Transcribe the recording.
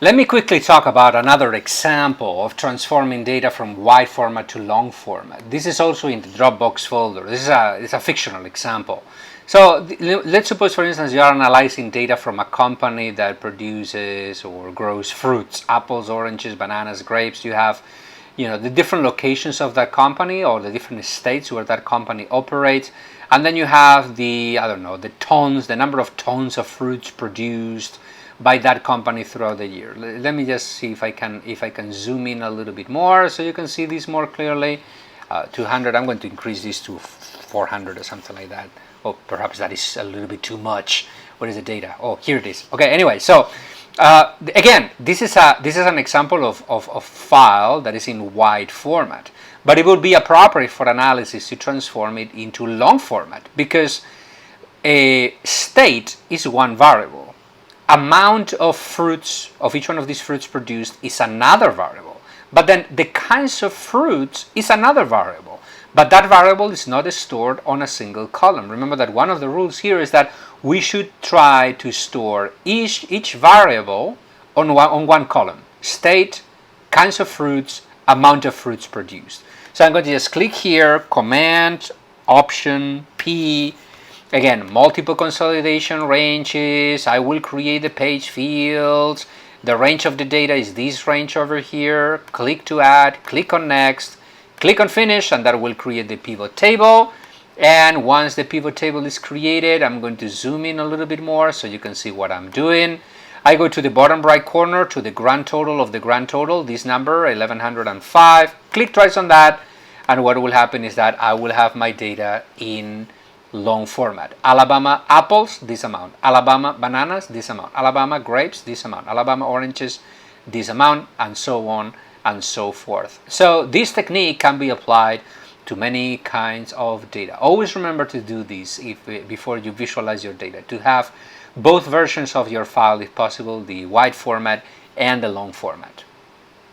Let me quickly talk about another example of transforming data from wide format to long format. This is also in the Dropbox folder. It's a fictional example. So let's suppose, for instance, you are analyzing data from a company that produces or grows fruits, apples, oranges, bananas, grapes. You have, the different locations of that company or the different states where that company operates. And then you have the number of tons of fruits produced by that company throughout the year. Let me just see if I can zoom in a little bit more so you can see this more clearly. 200. I'm going to increase this to 400 or something like that. Oh, perhaps that is a little bit too much. What is the data? Oh, here it is. Okay. Anyway, so again, this is an example of file that is in wide format, but it would be appropriate for analysis to transform it into long format because a state is one variable. Amount of fruits of each one of these fruits produced is another variable, but then the kinds of fruits is another variable, but that variable is not stored on a single column. Remember that one of the rules here is that we should try to store each variable on one column: state, kinds of fruits, amount of fruits produced. So I'm going to just click here, Command Option P. Again, multiple consolidation ranges. I will create the page fields. The range of the data is this range over here. Click to add, click on next, click on finish, and that will create the pivot table. And once the pivot table is created, I'm going to zoom in a little bit more so you can see what I'm doing. I go to the bottom right corner to the grand total of the grand total, this number 1105. Click twice on that, and what will happen is that I will have my data in long format. Alabama apples, this amount. Alabama bananas, this amount. Alabama grapes, this amount. Alabama oranges, this amount, and so on and so forth. So this technique can be applied to many kinds of data. Always remember to do this before you visualize your data, to have both versions of your file if possible, the wide format and the long format.